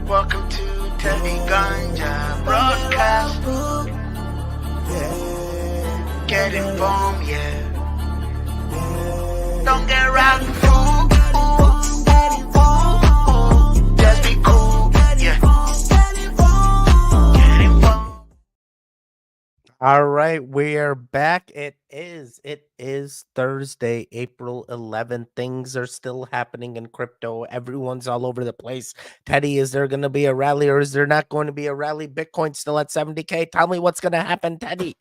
Welcome to Teddy Ganja Broadcast. Get informed, yeah. Don't get rock fool. Just be cool, yeah. Get informed. All right, we're back. It is Thursday, April 11th. Things are still happening in crypto. Everyone's all over the place. Teddy, is there going to be a rally or is there not going to be a rally? Bitcoin still at 70K. Tell me what's going to happen, Teddy.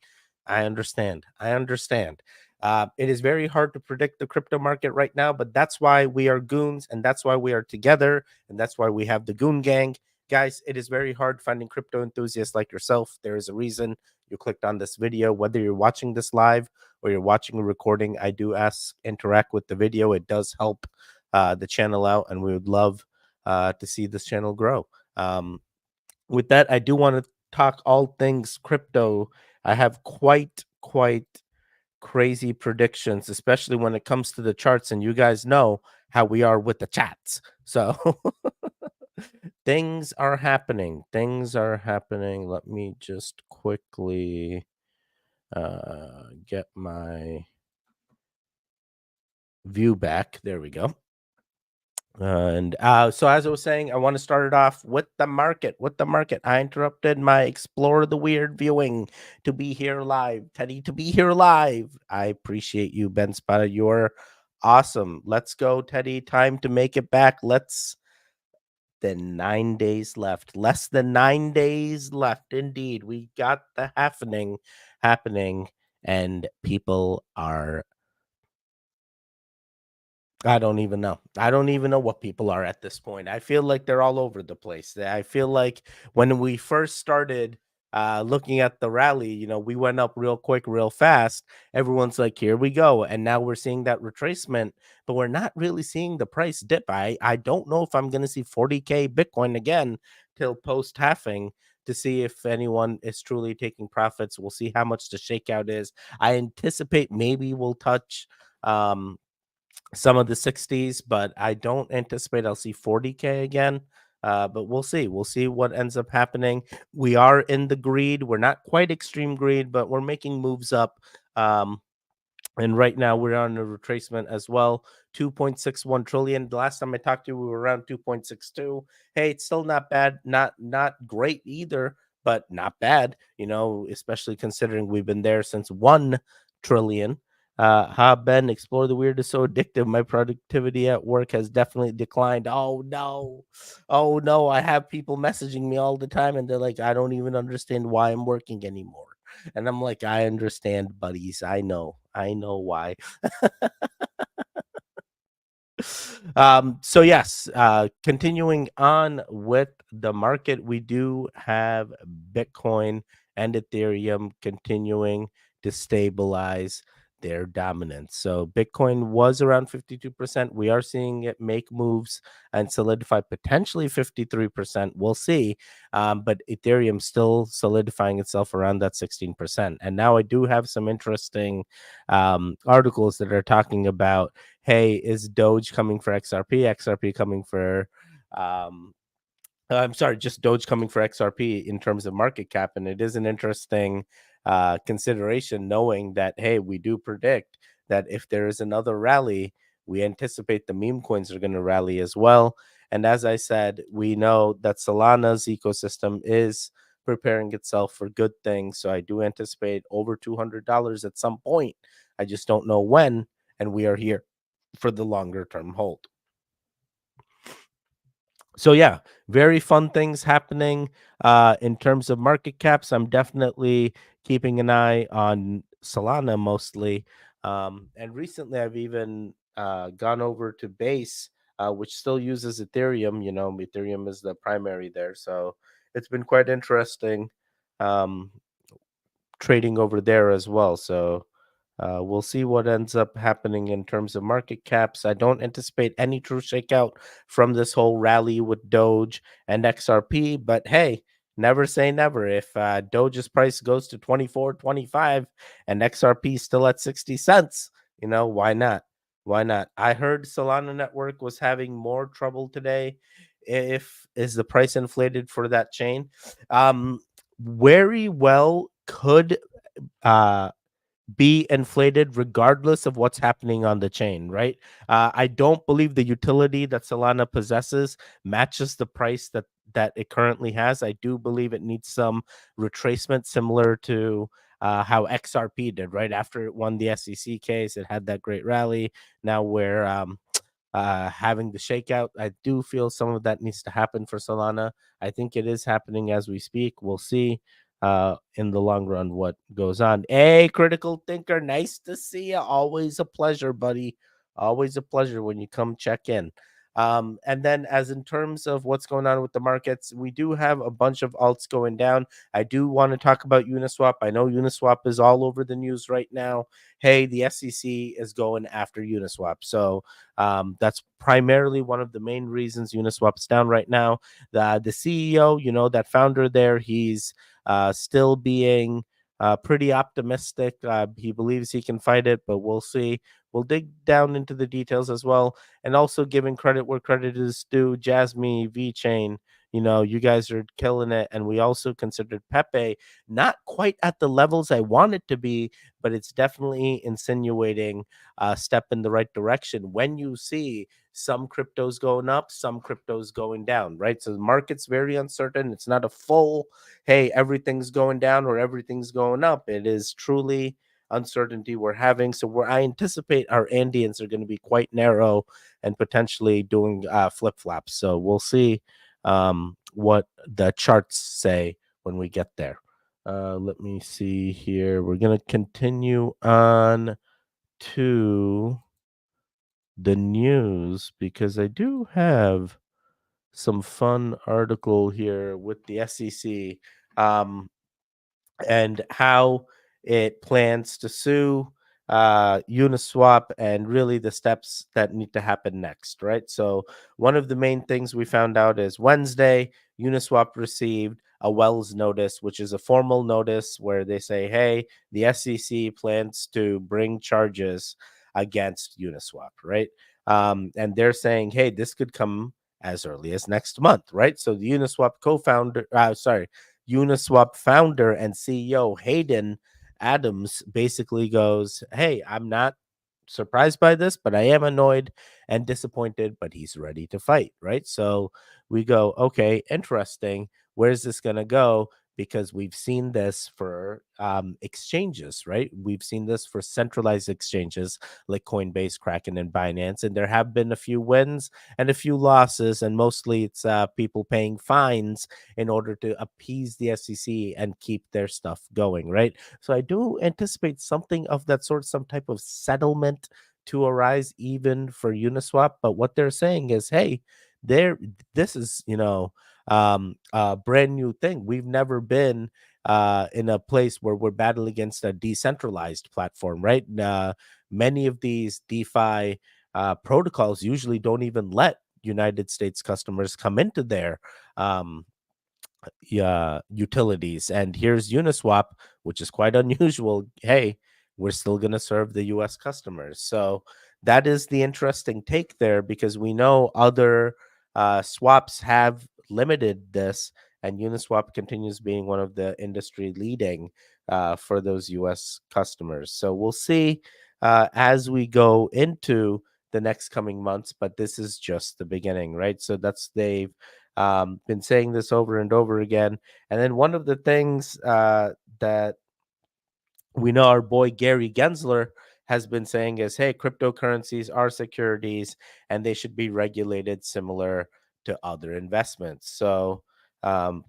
I understand. It is very hard to predict the crypto market right now, but that's why we are goons and that's why we are together and that's why we have the Goon Gang. Guys, it is very hard finding crypto enthusiasts like yourself. There is a reason you clicked on this video, whether you're watching this live or you're watching a recording. I do ask interact with the video. It does help the channel out, and we would love to see this channel grow. With that, I do want to talk all things crypto. I have quite crazy predictions, especially when it comes to the charts, and you guys know how we are with the chats. So things are happening. Let me just quickly get my view back. There we go. So as I was saying, I want to start it off with the market. I interrupted my Explore the Weird viewing to be here live. Teddy, to be here live. I appreciate you, Ben Spada. You're awesome. Let's go, Teddy. Time to make it back. Than 9 days left. Less than 9 days left. Indeed. We got the happening, and people are I don't even know. I don't even know what people are at this point. I feel like they're all over the place. I feel like when we first started looking at the rally, we went up real quick, real fast. Everyone's like, here we go. And now we're seeing that retracement, but we're not really seeing the price dip. I don't know if I'm going to see 40K Bitcoin again till post halving to see if anyone is truly taking profits. We'll see how much the shakeout is. I anticipate maybe we'll touch some of the 60s, but I don't anticipate I'll see 40K again. But we'll see. We'll see what ends up happening. We are in the greed. We're not quite extreme greed, but we're making moves up. And right now we're on a retracement as well. 2.61 trillion. The last time I talked to you, we were around 2.62. Hey, it's still not bad. Not great either, but not bad, especially considering we've been there since 1 trillion. Ben, Explore the Weird is so addictive. My productivity at work has definitely declined. Oh no. Oh no. I have people messaging me all the time and they're like, I don't even understand why I'm working anymore. And I'm like, I understand, buddies. I know why. So yes, continuing on with the market, we do have Bitcoin and Ethereum continuing to stabilize their dominance. So Bitcoin was around 52%. We are seeing it make moves and solidify potentially 53%. We'll see. But Ethereum still solidifying itself around that 16%. And now I do have some interesting articles that are talking about, hey, is Doge coming for XRP? XRP coming for I'm sorry, just Doge coming for XRP in terms of market cap. And it is an interesting consideration, knowing that, hey, we do predict that if there is another rally, we anticipate the meme coins are going to rally as well. And as I said, we know that Solana's ecosystem is preparing itself for good things. So I do anticipate over $200 at some point. I just don't know when. And we are here for the longer term hold. So yeah, very fun things happening in terms of market caps. I'm definitely keeping an eye on Solana mostly. And recently I've even gone over to Base, which still uses Ethereum. Ethereum is the primary there. So it's been quite interesting um, trading over there as well. So we'll see what ends up happening in terms of market caps. I don't anticipate any true shakeout from this whole rally with Doge and XRP, but hey, never say never. If Doge's price goes to 24, 25 and XRP still at 60 cents, why not? Why not? I heard Solana Network was having more trouble today. if is the price inflated for that chain. Um, very well could uh be inflated regardless of what's happening on the chain, right? I don't believe the utility that Solana possesses matches the price that it currently has. I do believe it needs some retracement, similar to how XRP did right after it won the SEC case. It had that great rally. Now we're having the shakeout. I do feel some of that needs to happen for Solana. I think it is happening as we speak. We'll see in the long run what goes on. Hey, critical thinker, nice to see you. Always a pleasure, buddy. Always a pleasure when you come check in. And then, as in terms of what's going on with the markets, we do have a bunch of alts going down. I do want to talk about Uniswap. I know Uniswap is all over the news right now. Hey, the SEC is going after Uniswap. So that's primarily one of the main reasons Uniswap's down right now. The CEO, that founder there, he's still being pretty optimistic. He believes he can fight it, but we'll see. We'll dig down into the details as well, and also giving credit where credit is due. Jasmine, VeChain, you guys are killing it, and we also considered Pepe, not quite at the levels I want it to be, but it's definitely insinuating a step in the right direction. When you see some cryptos going up, some cryptos going down, right? So the market's very uncertain. It's not a full, hey, everything's going down or everything's going up. It is truly uncertainty we're having. So where I anticipate our Andeans are going to be quite narrow and potentially doing flip flops. So we'll see what the charts say when we get there. Let me see here. We're going to continue on to the news because I do have some fun article here with the SEC. And how it plans to sue Uniswap and really the steps that need to happen next, right? So, one of the main things we found out is Wednesday, Uniswap received a Wells notice, which is a formal notice where they say, hey, the SEC plans to bring charges against Uniswap, right? And they're saying, hey, this could come as early as next month, right? So, the Uniswap Uniswap founder and CEO Hayden Adams basically goes, hey, I'm not surprised by this, but I am annoyed and disappointed, but he's ready to fight, right? So we go, okay, interesting. Where's this going to go? Because we've seen this for exchanges, right? We've seen this for centralized exchanges like Coinbase, Kraken, and Binance. And there have been a few wins and a few losses, and mostly it's people paying fines in order to appease the SEC and keep their stuff going, right? So I do anticipate something of that sort, some type of settlement to arise even for Uniswap. But what they're saying is, hey, there, this is a brand new thing. We've never been in a place where we're battling against a decentralized platform, right? Many of these DeFi protocols usually don't even let United States customers come into their um, utilities. And here's Uniswap, which is quite unusual. Hey, we're still going to serve the US customers. So that is the interesting take there because we know other swaps have limited this, and Uniswap continues being one of the industry leading for those US customers. So we'll see as we go into the next coming months, but this is just the beginning, right? So that's they've been saying this over and over again. And then one of the things that we know our boy Gary Gensler has been saying is, hey, cryptocurrencies are securities and they should be regulated similar to other investments. So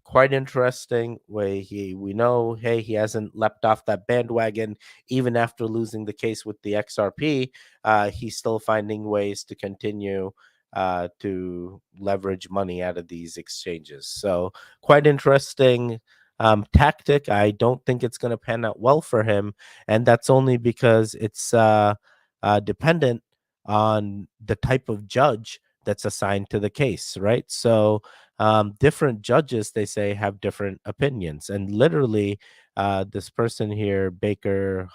quite interesting way we know, hey, he hasn't leapt off that bandwagon even after losing the case with the XRP. He's still finding ways to continue to leverage money out of these exchanges. So quite interesting tactic. I don't think it's going to pan out well for him, and that's only because it's dependent on the type of judge that's assigned to the case, right? So different judges, they say, have different opinions, and literally, this person here, Baker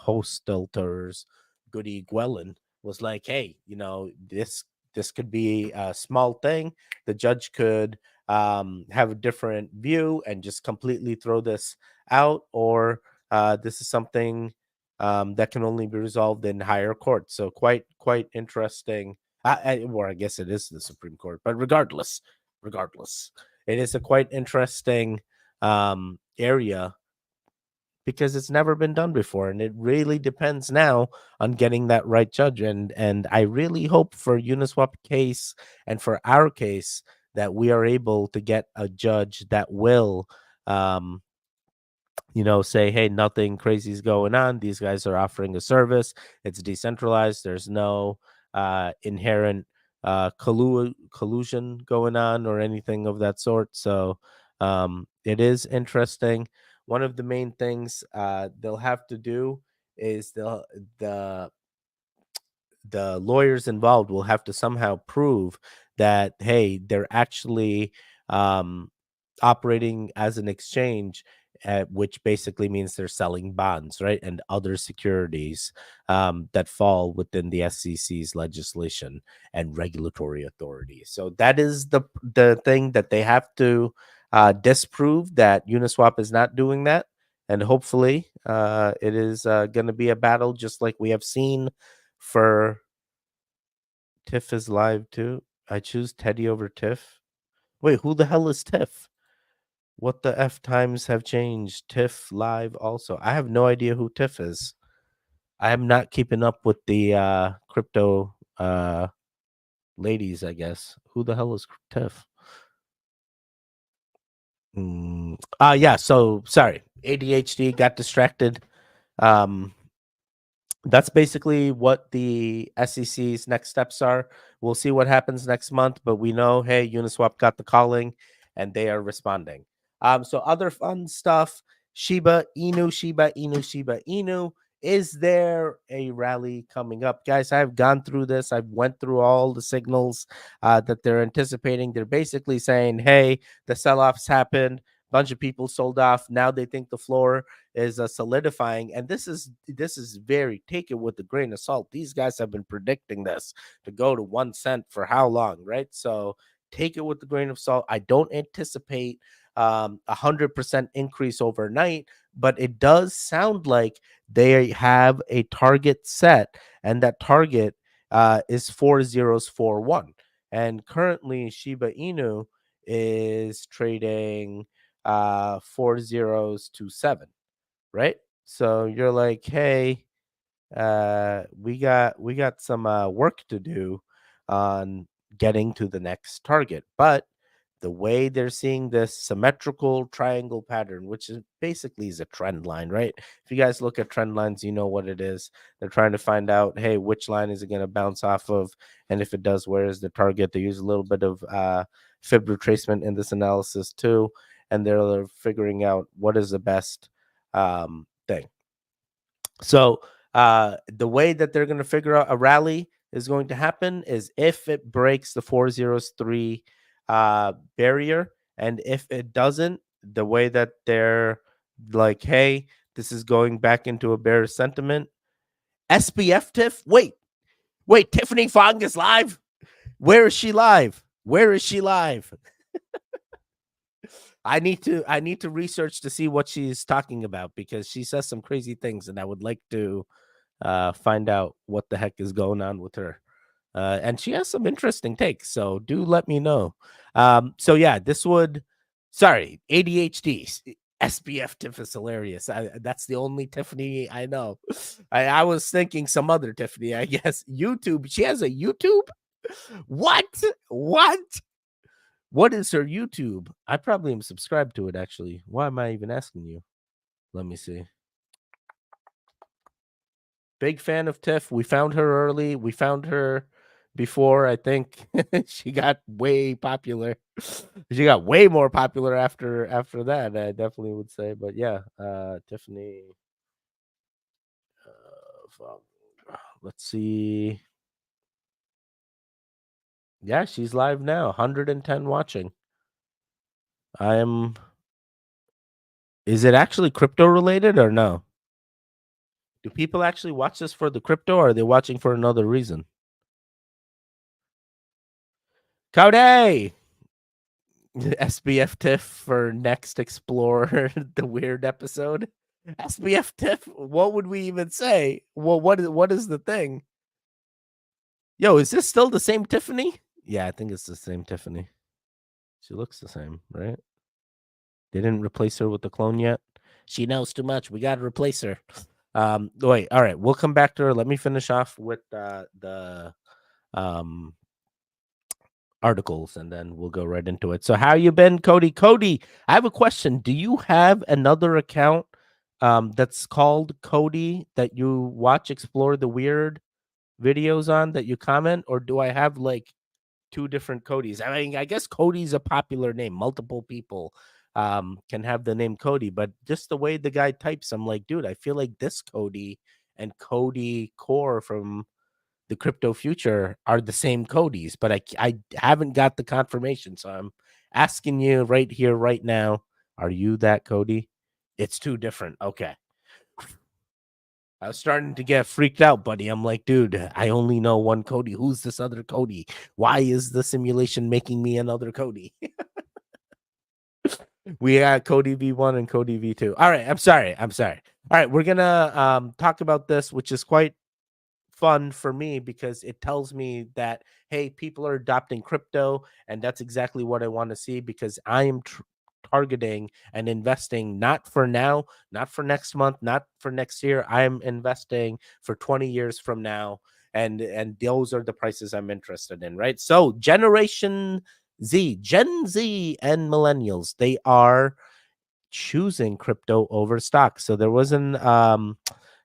Hostelter's Goody Gwellen, was like, hey, this this could be a small thing. The judge could have a different view and just completely throw this out, or this is something that can only be resolved in higher court. So quite interesting. Or I guess it is the Supreme Court, but regardless, it is a quite interesting area because it's never been done before, and it really depends now on getting that right judge. And I really hope for Uniswap case and for our case that we are able to get a judge that will um say, hey, nothing crazy is going on. These guys are offering a service. It's decentralized. There's no inherent collusion going on or anything of that sort. So it is interesting. One of the main things they'll have to do is the the lawyers involved will have to somehow prove that, hey, they're actually um, operating as an exchange, which basically means they're selling bonds, right, and other securities that fall within the SEC's legislation and regulatory authority. So that is the thing that they have to disprove, that Uniswap is not doing that. And hopefully, it is going to be a battle just like we have seen for Tiff is live too. I choose Teddy over Tiff. Wait, who the hell is Tiff? What the F times have changed? Tiff live also. I have no idea who Tiff is. I am not keeping up with the crypto ladies, I guess. Who the hell is Tiff? Yeah, so sorry. ADHD got distracted. Um that's basically what the SEC's next steps are. We'll see what happens next month, but we know, hey, Uniswap got the calling and they are responding. So other fun stuff: Shiba Inu, Shiba Inu, Shiba Inu. Is there a rally coming up, guys? I've gone through this. I've went through all the signals that they're anticipating. They're basically saying, hey, the sell-offs happened. Bunch of people sold off. Now they think the floor is solidifying, and this is very, take it with a grain of salt. These guys have been predicting this to go to 1 cent for how long, right? So take it with a grain of salt. I don't anticipate 100% increase overnight, but it does sound like they have a target set, and that target is 4041. And currently Shiba Inu is trading 4027, right? So you're like, hey, we got some work to do on getting to the next target. But the way they're seeing this symmetrical triangle pattern, which is basically is a trend line, right? If you guys look at trend lines, you know what it is. They're trying to find out, hey, which line is it going to bounce off of, and if it does, where is the target? They use a little bit of fib retracement in this analysis too, and they're figuring out what is the best thing. So the way that they're going to figure out a rally is going to happen is if it breaks the 403 barrier, and if it doesn't, the way that they're like, hey, this is going back into a bearish sentiment. SPF Tiff, wait, Tiffany Fong is live. Where is she live? Where is she live? I need to research to see what she's talking about, because she says some crazy things, and I would like to find out what the heck is going on with her. And she has some interesting takes, so do let me know. So yeah, sorry, ADHD. SPF Tiff is hilarious. That's the only Tiffany I know. I was thinking some other Tiffany, I guess. YouTube. She has a YouTube? What? What? What is her YouTube? I probably am subscribed to it, actually. Why am I even asking you? Let me see. Big fan of Tiff. We found her early. We found her before, I think. She got way popular. She got way more popular after that, I definitely would say. But yeah, Tiffany. Let's see. Yeah, she's live now. 110 watching. I am. Is it actually crypto related or no? Do people actually watch this for the crypto, or are they watching for another reason? Cody! SBF Tiff for next Explore the Weird episode. SBF Tiff, what would we even say? Well, what is the thing? Yo, is this still the same Tiffany? Yeah, I think it's the same Tiffany. She looks the same, right? They didn't replace her with the clone yet. She knows too much. We got to replace her. Wait, all right, we'll come back to her. Let me finish off with the um articles, and then we'll go right into it. So, how you been, Cody? Cody, I have a question. Do you have another account that's called Cody that you watch Explore the Weird videos on that you comment, or do I have like two different Codys? I mean, I guess Cody's a popular name. Multiple people can have the name Cody, but just the way the guy types, I'm like, dude, I feel like this Cody and Cody Core from the crypto future are the same Codys, but I haven't got the confirmation. So I'm asking you right here, right now, are you that Cody? It's two different. Okay. I was starting to get freaked out, buddy. I'm like, dude, I only know one Cody. Who's this other Cody? Why is the simulation making me another Cody? We got Cody V1 and Cody V2. All right. I'm sorry. All right. We're going to talk about this, which is quite fun for me because it tells me that, hey, people are adopting crypto, and that's exactly what I want to see, because I am targeting and investing not for now, not for next month, not for next year. I am investing for 20 years from now, and those are the prices I'm interested in, right? So Generation Z, Gen Z, and millennials, they are choosing crypto over stocks. So there was an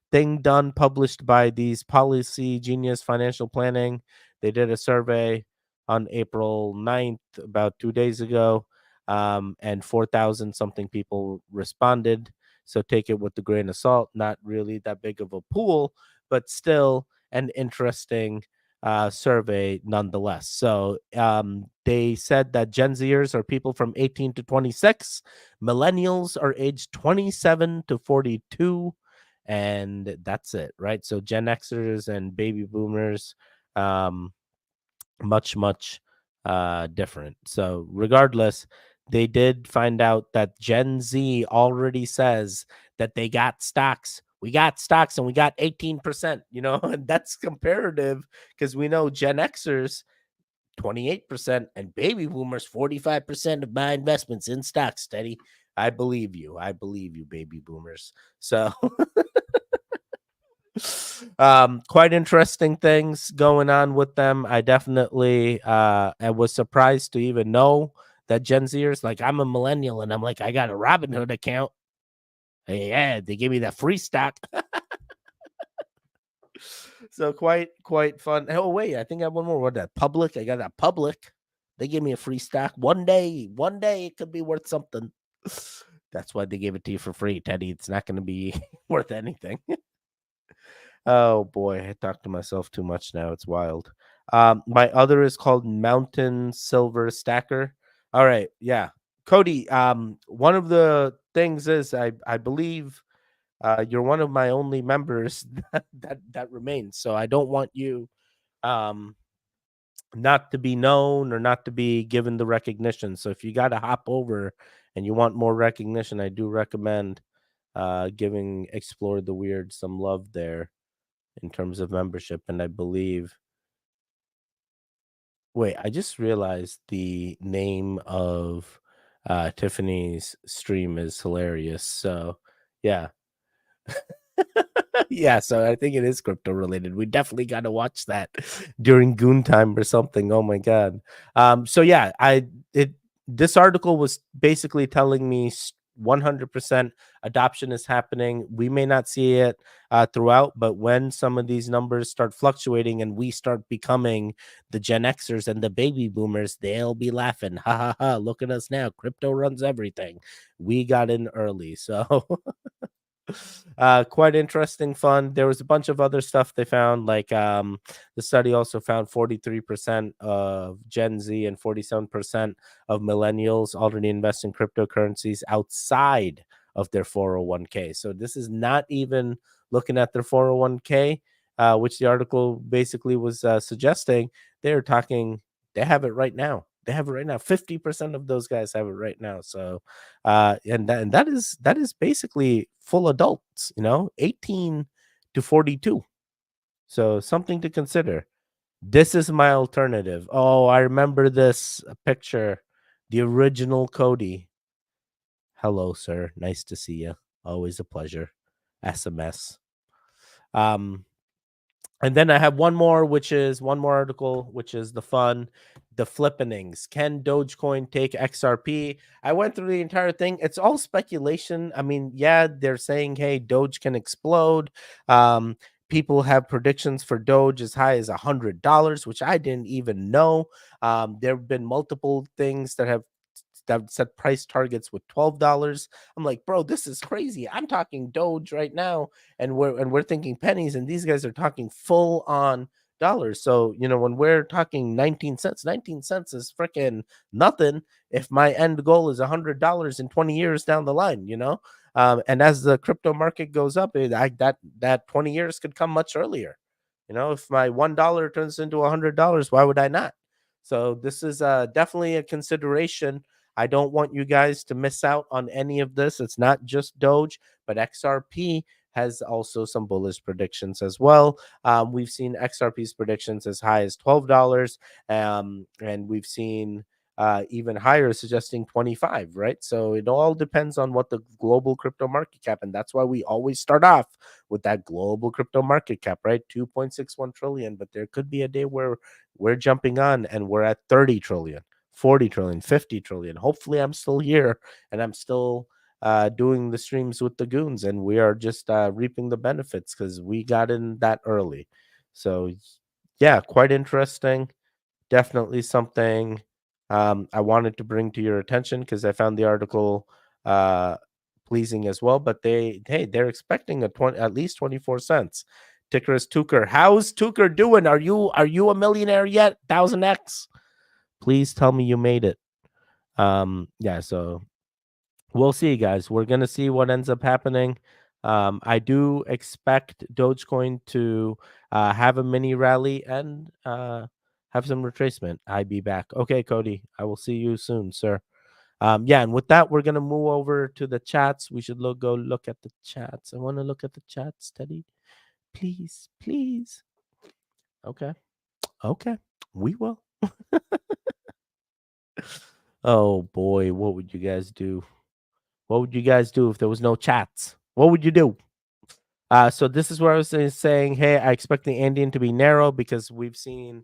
thing done, published by these Policy Genius Financial Planning. They did a survey on April 9th, about 2 days ago, and 4,000 something people responded. So take it with a grain of salt. Not really that big of a pool, but still an interesting survey nonetheless. So they said that Gen Zers are people from 18 to 26, millennials are aged 27 to 42, and that's it, right? So Gen Xers and baby boomers, um, much different. So regardless, they did find out that Gen Z already says that they got stocks. We got stocks and we got 18%, and that's comparative because we know Gen Xers 28% and baby boomers 45% of my investments in stocks. Steady. I believe you. Baby boomers. So quite interesting things going on with them. I definitely I was surprised to even know that Gen Zers, like, I'm a millennial and I'm like, I got a Robinhood account. Yeah, they gave me that free stock. So quite fun. Oh wait, I think I have one more. What, that Public? I got that Public. They gave me a free stock. One day it could be worth something. That's why they gave it to you for free, Teddy. It's not going to be worth anything. Oh boy, I talk to myself too much now. It's wild. My other is called Mountain Silver Stacker. All right, yeah, Cody. One of the things is I believe you're one of my only members that remains. So I don't want you um not to be known or not to be given the recognition. So if you got to hop over and you want more recognition, I do recommend giving Explore the Weird some love there in terms of membership. And I believe, wait, I just realized the name of Tiffany's stream is hilarious. So yeah. Yeah, so I think it is crypto related. We definitely got to watch that during goon time or something. Oh my god. So yeah, this article was basically telling me 100% adoption is happening. We may not see it throughout, but when some of these numbers start fluctuating and we start becoming the Gen Xers and the baby boomers, they'll be laughing. Ha ha ha, look at us now. Crypto runs everything. We got in early. So quite interesting, fun. There was a bunch of other stuff they found, like the study also found 43% of Gen Z and 47% of millennials already invest in cryptocurrencies outside of their 401k. So this is not even looking at their 401k, which the article basically was suggesting. They're talking They have it right now. They have it right now. 50% of those guys have it right now. So and that is basically full adults, 18 to 42. So something to consider. This is my alternative. Oh, I remember this picture. The original Cody. Hello, sir. Nice to see you. Always a pleasure. SMS. Um, and then I have one more article, which is the flippenings. Can Dogecoin take XRP? I went through the entire thing. It's all speculation. I mean, yeah, they're saying, hey, Doge can explode. Um, People have predictions for Doge as high as $100, which I didn't even know. There have been multiple things that set price targets with $12. I'm like, bro, this is crazy. I'm talking Doge right now, and we're thinking pennies, and these guys are talking full on dollars. So when we're talking 19 cents, 19 cents is freaking nothing if my end goal is $100 in 20 years down the line. And as the crypto market goes up, that 20 years could come much earlier. If my $1 turns into $100, why would I not? So this is definitely a consideration. I don't want you guys to miss out on any of this. It's not just Doge, but XRP has also some bullish predictions as well. We've seen XRP's predictions as high as $12, and we've seen even higher, suggesting 25, right? So it all depends on what the global crypto market cap, and that's why we always start off with that global crypto market cap, right? 2.61 trillion, but there could be a day where we're jumping on and we're at 30 trillion. 40 trillion, 50 trillion. Hopefully, I'm still here and I'm still doing the streams with the goons, and we are just reaping the benefits because we got in that early. So, yeah, quite interesting. Definitely something I wanted to bring to your attention because I found the article uh, pleasing as well. But they're expecting at least 24 cents. Ticker is Tucker. How's Tucker doing? Are you a millionaire yet? 1000x. Please tell me you made it. Yeah, so we'll see, guys. We're gonna see what ends up happening. I do expect Dogecoin to have a mini rally and have some retracement. I be back. Okay, Cody. I will see you soon, sir. Yeah, and with that, we're gonna move over to the chats. We should go look at the chats. I want to look at the chats, Teddy. Please, please. Okay, okay, we will. Oh boy, what would you guys do? What would you guys do if there was no chats? What would you do? So this is where I was saying, hey, I expect the Andean to be narrow because we've seen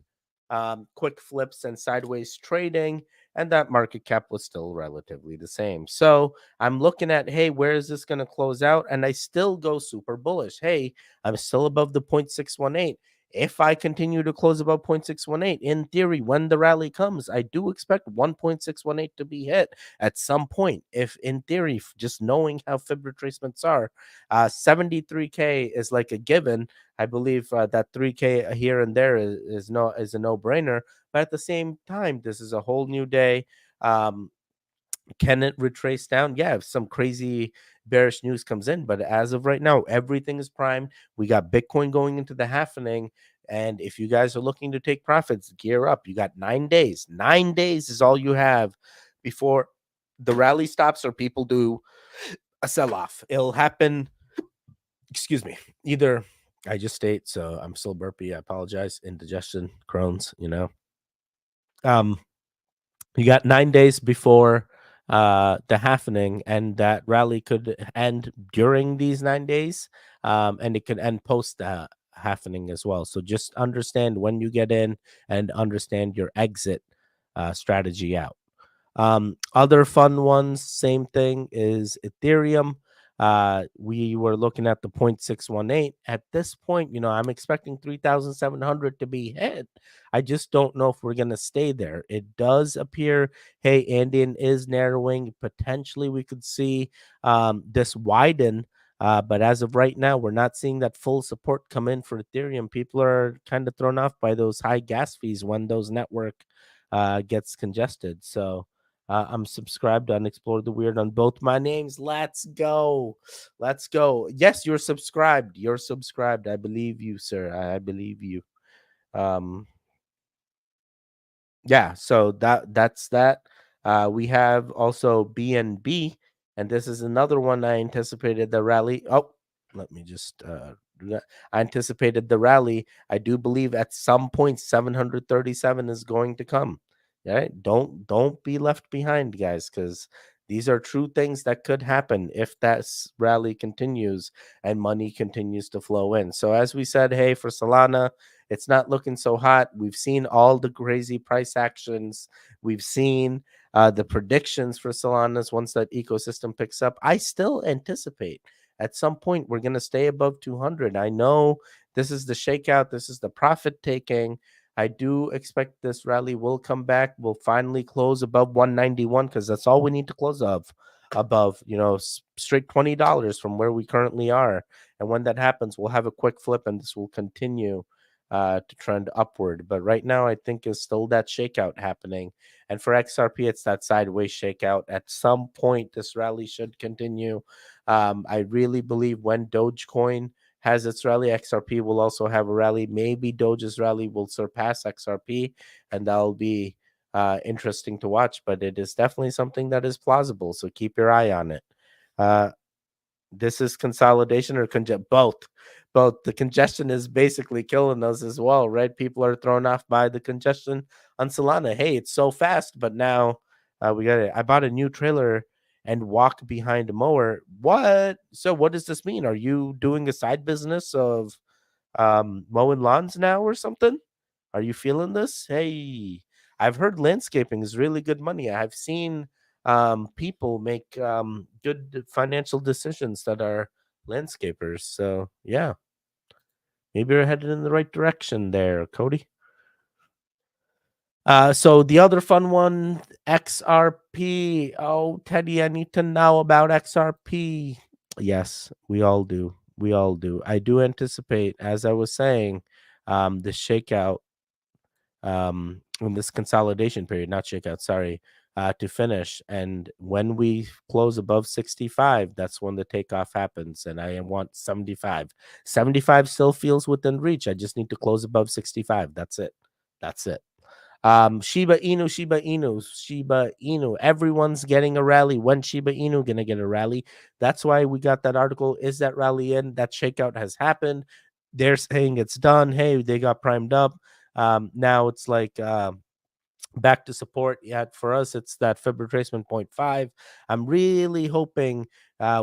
quick flips and sideways trading, and that market cap was still relatively the same. So I'm looking at, hey, where is this going to close out? And I still go super bullish. Hey, I'm still above the 0.618. If I continue to close above 0.618, in theory, when the rally comes, I do expect 1.618 to be hit at some point. If in theory, just knowing how fib retracements are, 73K is like a given. I believe that 3K here and there is a no brainer. But at the same time, this is a whole new day. Can it retrace down? Yeah, if some crazy bearish news comes in. But as of right now, everything is primed. We got Bitcoin going into the halvening. And if you guys are looking to take profits, gear up. You got 9 days. 9 days is all you have before the rally stops or people do a sell off. It'll happen. Excuse me. Either I just ate, so I'm still burpy. I apologize. Indigestion, Crohn's. Um, you got 9 days before the halvening, and that rally could end during these 9 days, and it could end post the halvening as well. So just understand when you get in and understand your exit strategy out. Other fun ones, same thing is Ethereum. We were looking at the 0.618. At this point, I'm expecting 3,700 to be hit. I just don't know if we're going to stay there. It does appear, hey, Andean is narrowing. Potentially, we could see this widen. But as of right now, we're not seeing that full support come in for Ethereum. People are kind of thrown off by those high gas fees when those network gets congested. So I'm subscribed on Explore the Weird on both my names. Let's go. Let's go. Yes, you're subscribed. You're subscribed. I believe you, sir. I believe you. Um, Yeah, so that's that. We have also BNB, and this is another one I anticipated the rally. Oh, let me just do that. I anticipated the rally. I do believe at some point 737 is going to come. Right? Don't be left behind, guys, because these are true things that could happen if that rally continues and money continues to flow in. So as we said, hey, for Solana, it's not looking so hot. We've seen all the crazy price actions. We've seen the predictions for Solana's once that ecosystem picks up. I still anticipate at some point we're going to stay above 200. I know this is the shakeout, this is the profit taking. I do expect this rally will come back. We'll finally close above 191 because that's all we need to close above, straight $20 from where we currently are. And when that happens, we'll have a quick flip and this will continue to trend upward. But right now, I think is still that shakeout happening. And for XRP, it's that sideways shakeout. At some point, this rally should continue. I really believe when Dogecoin has its rally, XRP will also have a rally. Maybe Doge's rally will surpass XRP, and that'll be interesting to watch. But it is definitely something that is plausible. So keep your eye on it. Uh, this is consolidation or both. Both. The congestion is basically killing us as well, right? People are thrown off by the congestion on Solana. Hey, it's so fast, but now we got it. I bought a new trailer and walk behind a mower. What? So what does this mean? Are you doing a side business of mowing lawns now or something? Are you feeling this? Hey, I've heard landscaping is really good money. I've seen people make good financial decisions that are landscapers. So yeah, maybe you're headed in the right direction there, Cody. So the other fun one, XRP. Oh, Teddy, I need to know about XRP. Yes, we all do. We all do. I do anticipate, as I was saying, the shakeout in this consolidation period, not shakeout, sorry, to finish. And when we close above 65, that's when the takeoff happens. And I want 75. 75 still feels within reach. I just need to close above 65. That's it. That's it. Shiba Inu, Shiba Inu, Shiba Inu. Everyone's getting a rally. When Shiba Inu gonna get a rally? That's why we got that article. Is that rally in? That shakeout has happened. They're saying it's done. Hey, they got primed up. Now it's like back to support. Yeah, for us, it's that Fib retracement 0.5. I'm really hoping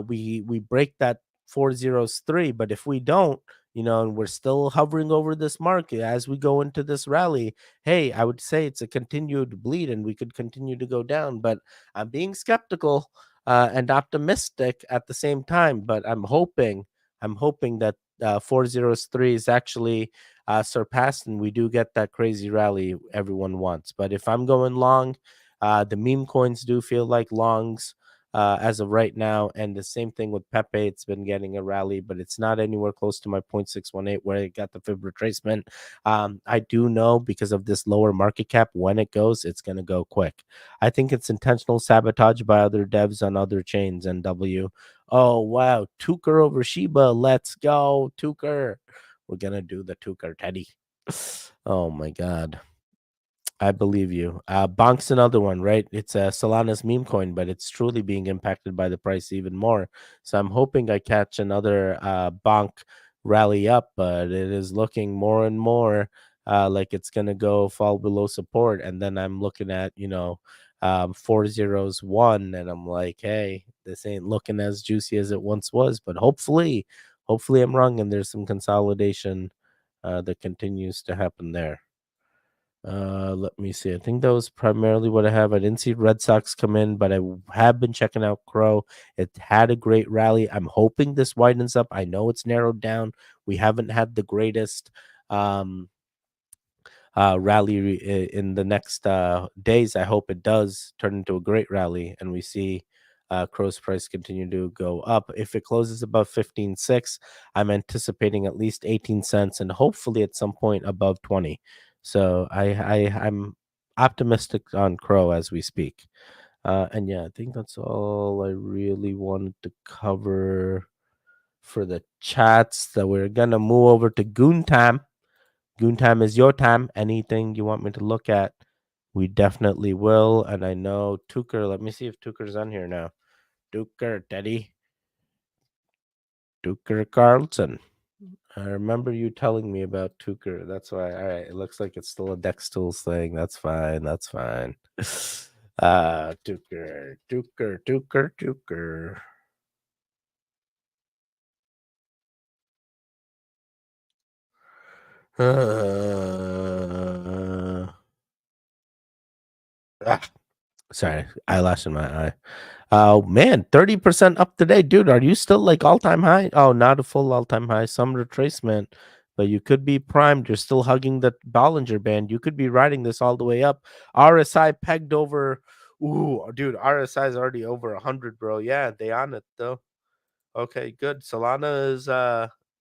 we break that 403. But if we don't, and we're still hovering over this market as we go into this rally, hey, I would say it's a continued bleed and we could continue to go down. But I'm being skeptical and optimistic at the same time. But I'm hoping that 403 is actually surpassed and we do get that crazy rally everyone wants. But if I'm going long, the meme coins do feel like longs as of right now. And the same thing with Pepe. It's been getting a rally, but it's not anywhere close to my 0.618 where it got the fib retracement. I do know because of this lower market cap, when it goes, it's going to go quick. I think it's intentional sabotage by other devs on other chains. NW. Oh, wow. Tuker over Shiba. Let's go, Tuker. We're going to do the Tuker, Teddy. Oh, my God. I believe you. Bonk's another one, right? It's a Solana's meme coin, but it's truly being impacted by the price even more. So I'm hoping I catch another Bonk rally up, but it is looking more and more like it's gonna go fall below support. And then I'm looking at 401, and I'm like, hey, this ain't looking as juicy as it once was. But hopefully I'm wrong, and there's some consolidation that continues to happen there. Let me see. I think that was primarily what I have. I didn't see Red Sox come in, but I have been checking out Crow. It had a great rally. I'm hoping this widens up. I know it's narrowed down. We haven't had the greatest um rally in the next days. I hope it does turn into a great rally and we see Crow's price continue to go up. If it closes above 15.6, I'm anticipating at least 18 cents and hopefully at some point above 20. So I'm optimistic on Crow as we speak. And yeah, I think that's all I really wanted to cover for the chats. That we're gonna move over to Goon Time. Goon time is your time. Anything you want me to look at, We definitely will. And I know Tucker. Let me see if Tucker's on here now. Tucker, Teddy. Tucker Carlson. I remember you telling me about Tucker. That's why. All right. It looks like it's still a Dex Tools thing. That's fine. That's fine. Tucker, Tucker, Tucker, Tucker. Ah, sorry, eyelash in my eye. Oh man, 30% up today, dude. Are you still like all-time high? Oh, not a full all-time high, some retracement, but you could be primed. You're still hugging the Bollinger Band. You could be riding this all the way up. RSI pegged over. Ooh, dude, RSI is already over 100, bro. Yeah, they on it though. Okay, good. Solana is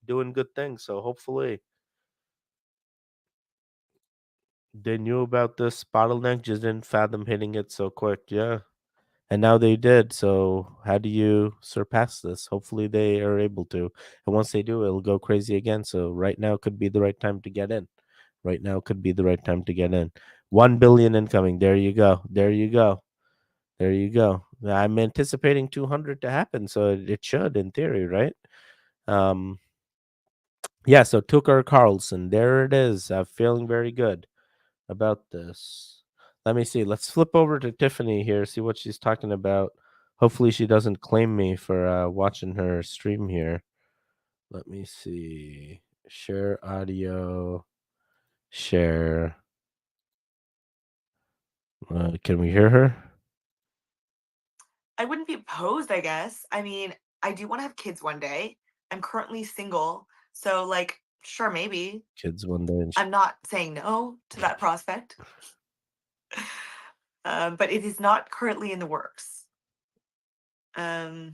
doing good things, so hopefully they knew about this bottleneck, just didn't fathom hitting it so quick. Yeah. And now they did. So how do you surpass this? Hopefully they are able to. And once they do, it'll go crazy again. So right now could be the right time to get in. Right now could be the right time to get in. 1 billion incoming. There you go. There you go. There you go. I'm anticipating 200 to happen, so it should in theory, right? Um yeah, so Tucker Carlson, there it is. I'm feeling very good about this. Let me see. Let's flip over to Tiffany here, see what she's talking about. Hopefully, she doesn't claim me for watching her stream here. Let me see. Share audio. Share. Can we hear her? I wouldn't be opposed, I guess. I mean, I do want to have kids one day. I'm currently single, so like, sure, maybe. Kids one day. And I'm not saying no to that prospect, but it is not currently in the works. Have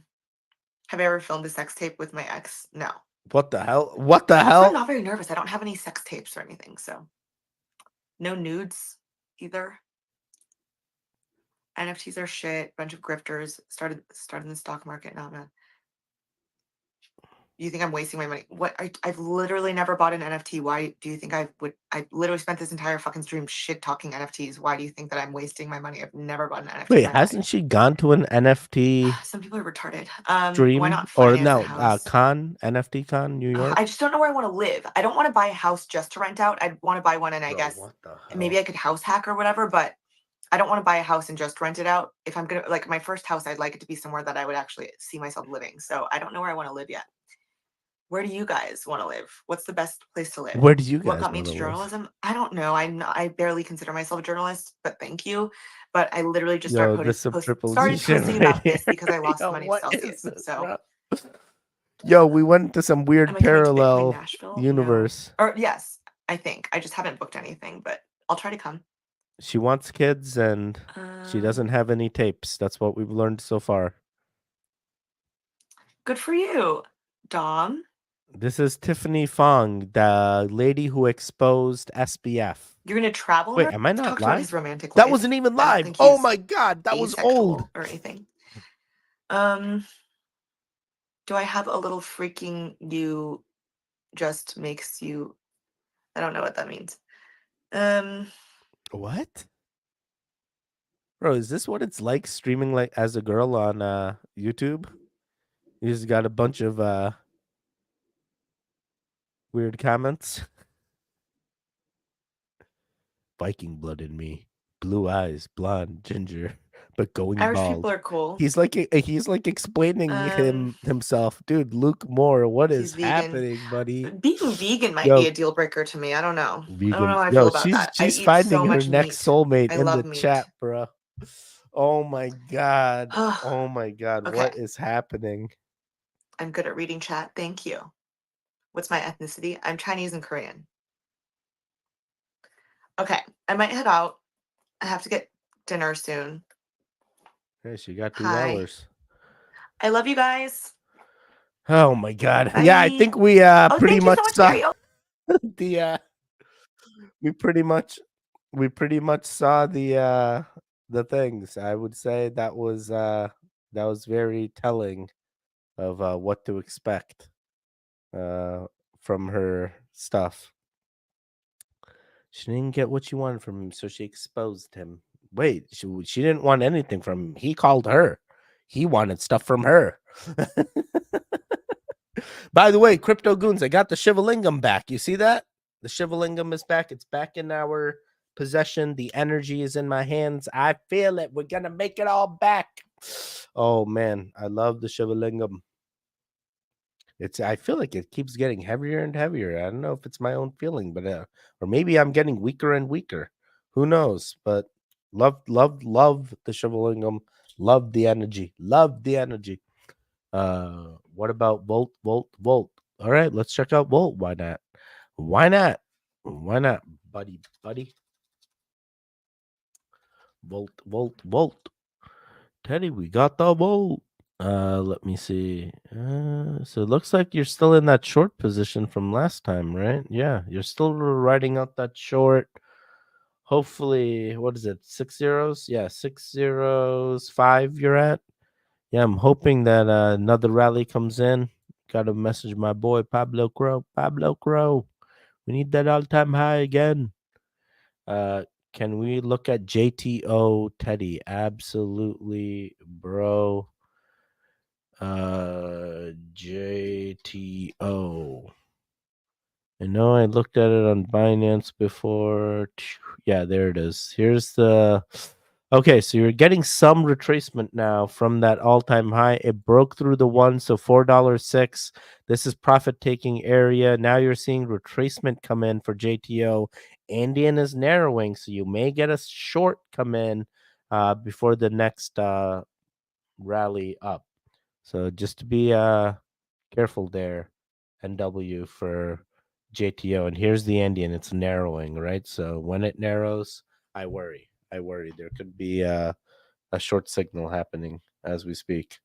I ever filmed a sex tape with my ex? No. what the hell? What the Also, hell? I'm not very nervous. I don't have any sex tapes or anything, so no nudes either. NFTs are shit. Bunch of grifters started the stock market. No, man. You think I'm wasting my money? What? I've literally never bought an NFT. Why do you think I would? I literally spent this entire fucking stream shit talking NFTs. Why do you think that I'm wasting my money? I've never bought an NFT in Wait, my life. hasn't she gone to an NFT Some people are retarded. Why stream not or finance a no house? con NFT con New York? I just don't know where I want to live. I don't want to buy a house just to rent out. I want to buy one, and I Bro, guess what the hell? maybe I could house hack or whatever. But I don't want to buy a house and just rent it out. If I'm gonna like my first house, I'd like it to be somewhere that I would actually see myself living. So I don't know where I want to live yet. Where do you guys want to live? What's the best place to live? Where do you What guys got me want to into live? journalism? I don't know. I barely consider myself a journalist, but thank you. But I literally just Yo, this some triple G started shit posting right about here. this because I lost Yo, money to what is Celsius. this, So bro? Yo, we went into some weird am I coming to Bitcoin parallel Nashville? No. universe. Or yes, I think. I just haven't booked anything, but I'll try to come. She wants kids and she doesn't have any tapes. That's what we've learned so far. Good for you, Dom. This is Tiffany Fong, the lady who exposed SBF. You're gonna travel Wait, her? am I not Talked about his live? romantic That life. wasn't even I don't live. think Oh he's my god, that was old. asexual or anything. Do I have a little freaking you just makes you I don't know what that means. What? Bro, is this what it's like streaming like as a girl on YouTube? You just got a bunch of weird comments. Viking blood in me. Blue eyes, blonde, ginger, but going Irish bald. people are cool. He's like explaining himself. Dude, Luke Moore, what is He's vegan. happening, buddy? Being vegan might Yo, be a deal breaker to me. I don't know. I don't know vegan. how I feel Yo, about that. I she's eat so finding her much next meat. soulmate I in the love meat. chat, bro. Oh my god. Ugh, Oh my god. okay. What is happening? I'm good at reading chat. Thank you. What's my ethnicity? I'm Chinese and Korean. Okay, I might head out. I have to get dinner soon. Hey, she got 2 Hi. hours. I love you guys. Oh my god. Yeah, I Bye. think we Oh, pretty thank you much so much, saw Gary. Oh, the we pretty much saw the things. I would say that was very telling of what to expect uh from her stuff. She didn't get what she wanted from him, so she exposed him. Wait, she didn't want anything from him. He called her. He wanted stuff from her. By the way, Crypto Goons, I got the Shivalingam back. You see that? The Shivalingam is back. It's back in our possession. The energy is in my hands. I feel it. We're going to make it all back. Oh, man. I love the Shivalingam. I feel like it keeps getting heavier and heavier. I don't know if it's my own feeling, but or maybe I'm getting weaker and weaker. Who knows? But love the Shivalingam. Love the energy. Love the energy. What about Volt? All right, let's check out Volt. Why not? Why not? Why not, buddy? Volt. Teddy, we got the Volt. Let me see. So it looks like you're still in that short position from last time, right? Yeah, you're still riding out that short. Hopefully, what is it? 6 zeros? Yeah, 6 zeros, 5 you're at. Yeah, I'm hoping that another rally comes in. Got to message my boy Pablo Crow. Pablo Crow, we need that all-time high again. Can we look at JTO Teddy? Absolutely, bro. JTO. I know I looked at it on Binance before. Yeah, there it is. Here's the. Okay, so you're getting some retracement now from that all-time high. It broke through the one, so $4.06. This is profit-taking area. Now you're seeing retracement come in for JTO. Indian is narrowing, so you may get a short come in before the next rally up. So just to be careful there, NW for JTO. And here's the Indian. It's narrowing, right? So when it narrows, I worry. There could be a short signal happening as we speak.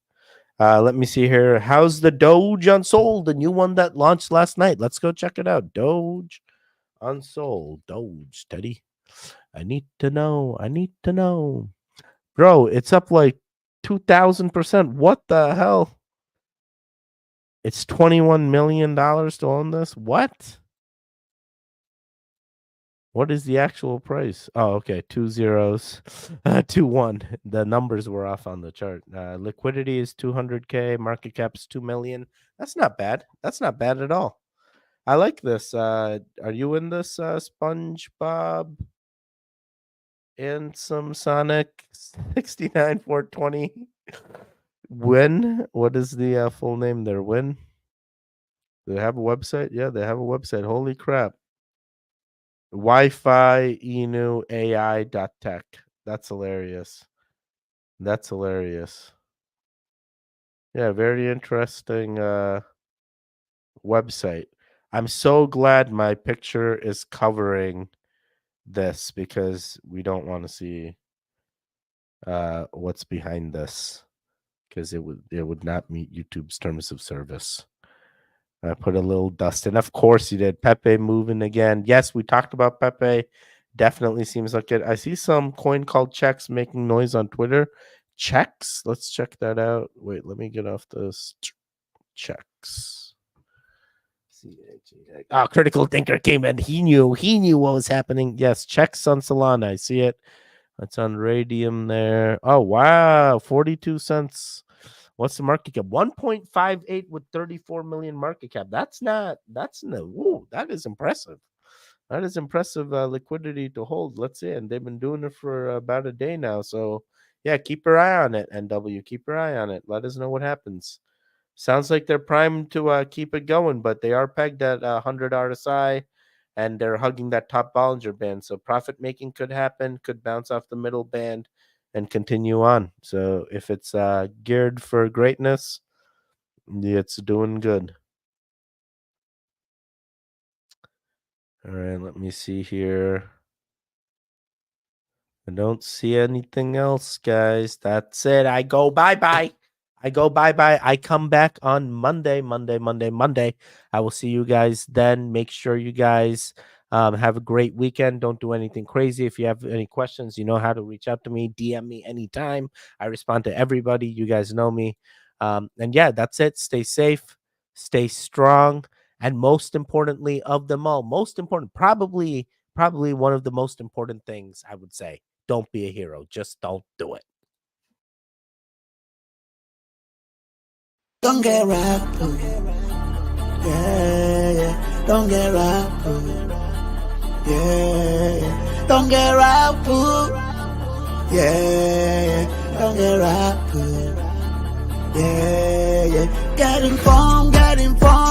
Let me see here. How's the Doge Unsold, the new one that launched last night? Let's go check it out. Doge Unsold. Doge, Teddy. I need to know. Bro, it's up like 2,000%. What the hell? It's $21 million to own this? What? What is the actual price? Oh, okay. 2 zeros, 2 1. The numbers were off on the chart. Liquidity is 200K. Market cap is 2 million. That's not bad. That's not bad at all. I like this. Are you in this, SpongeBob and some Sonic 69 420? Win? What is the full name there? Win? Do they have a website? Yeah, they have a website. Holy crap. Wi-Fi Inu AI .tech. That's hilarious. Yeah, very interesting website. I'm so glad my picture is covering this because we don't want to see what's behind this because it would not meet YouTube's terms of service. I put a little dust in. Of course you did. Pepe moving again. Yes, we talked about Pepe. Definitely seems like it. I see some coin called Checks making noise on Twitter. Checks? Let's check that out. Wait, let me get off this. Checks. Oh, Critical Thinker came in. He knew what was happening. Yes, Checks on Solana. I see it. It's on Radium there. Oh, wow. 42 cents. What's the market cap? 1.58 with 34 million market cap. That is impressive. That is impressive liquidity to hold. Let's see. And they've been doing it for about a day now. So, yeah, keep your eye on it, NW. Keep your eye on it. Let us know what happens. Sounds like they're primed to keep it going, but they are pegged at 100 RSI, and they're hugging that top Bollinger Band. So profit making could happen, could bounce off the middle band and continue on. So if it's geared for greatness, it's doing good. All right, let me see here. I don't see anything else, guys. That's it. I go bye-bye. I come back on Monday. I will see you guys then. Make sure you guys have a great weekend. Don't do anything crazy. If you have any questions, you know how to reach out to me. DM me anytime. I respond to everybody. You guys know me. And yeah, that's it. Stay safe. Stay strong. And most importantly of them all, most important, probably probably one of the most important things I would say. Don't be a hero. Just don't do it. Don't get rattled. Yeah, yeah. Don't get rattled. Yeah, yeah. Don't get rattled. Yeah, yeah. Don't get rattled. Yeah, yeah. Get informed, get informed.